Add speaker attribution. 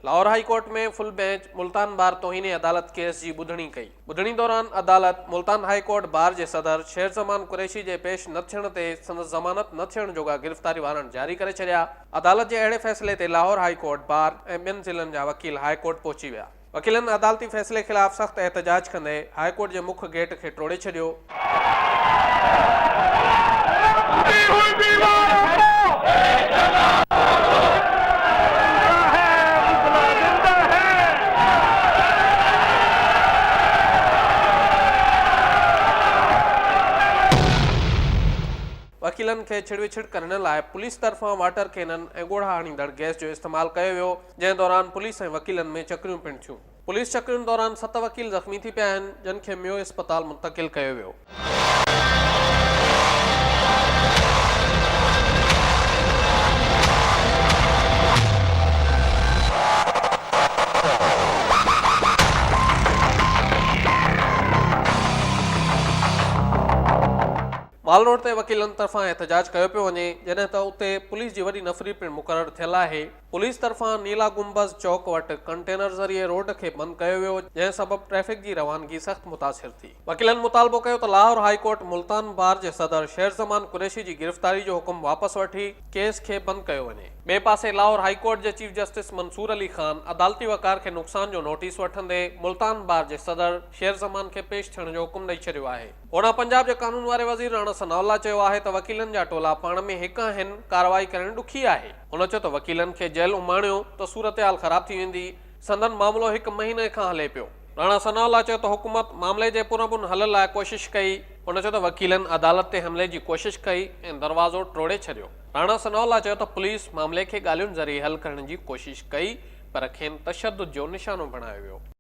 Speaker 1: Lahore high court में full bench Multan बार तोहीन अदालत case जी ॿुधणी कई। ॿुधणी दौरान अदालत मुल्तान हाई कोर्ट बार जे सदर शेर जमान कुरैशी जे पेश न थियण ते संदसि ज़मानत न थियण जोगा गिरफ़्तारी वारंट जारी करे छॾिया। अदालत जे अहिड़े फ़ैसिले ते लाहौर हाई कोर्ट बार ऐं ॿियनि ज़िलनि जा वकील हाई कोर्ट पहुची विया। वकीलनि अदालती फ़ैसिले ख़िलाफ़ सख़्त एहतजाज कंदे हाई कोर्ट जे मुख्य गेट खे टोड़े छॾियो। वकीलनि खे छिड़विछिड़ करण लाइ पुलिस तरफ़ां वाटर कैनन ऐं ॻोढ़ा आणींदड़ गैस जो इस्तेमालु कयो वियो, जंहिं दौरान पुलिस ऐं वकीलनि में चकरियूं पिणु थियूं। पुलिस चकरियुनि दौरान 7 वकील ज़ख़्मी थी पिया आहिनि, जिन खे मियो इस्पताल मुंतक़िल कयो वियो। माल रोड ते वकीलनि तरफ़ां एहतजाज कयो पियो वञे, जॾहिं त उते पुलिस जी वॾी नफ़री पिणु मुक़ररु थियल आहे। पुलिस तरफ़ां नीला गुंबज़ चौक वटि कंटेनर ज़रिए रोड खे बंदि कयो वियो, जंहिं सबबु ट्रैफ़िक जी रवानगी सख़्त मुतासिर थी। वकीलनि मुतालबो कयो त लाहौर हाई कोर्ट मुल्तान बार जे सदर शेर जमान कुरैशी जी गिरफ़्तारी जो हुकुम वापसि वठी केस खे बंदि कयो वञे। ॿिए पासे लाहौर हाई कोर्ट जे चीफ जस्टिस मंसूर अली ख़ान अदालती वकार खे नुक़सान जो नोटिस वठंदे मुल्तान बार जे सदर शेर जमान खे पेश थियण जो हुकुम ॾेई छॾियो आहे। ओड़ा पंजाब जे कानून वारे वज़ीर राणा सनाउल्लाह चयो आहे त वकीलनि जा टोला पाण में हिक आहिनि, कार्रवाई करणु ॾुखी आहे। हुन चयो त वकीलनि खे जेल उमाणियो त सूरतहाल ख़राब थी वेंदी। संदन मामिलो 1 महीने खां हले पियो। राणा सनाउल्लाह चयो त हुकूमत मामले जे पुरअमन हल लाइ कोशिश कई। हुन चयो त वकीलनि अदालत ते हमले जी कोशिश कई ऐं दरवाज़ो टोड़े छॾियो। राणा सनाउल्लाह चयो त पुलिस मामले खे ॻाल्हियुनि ज़रिए हल करण जी कोशिश कई, पर खेनि तशद्दुद जो निशानो बणायो वियो।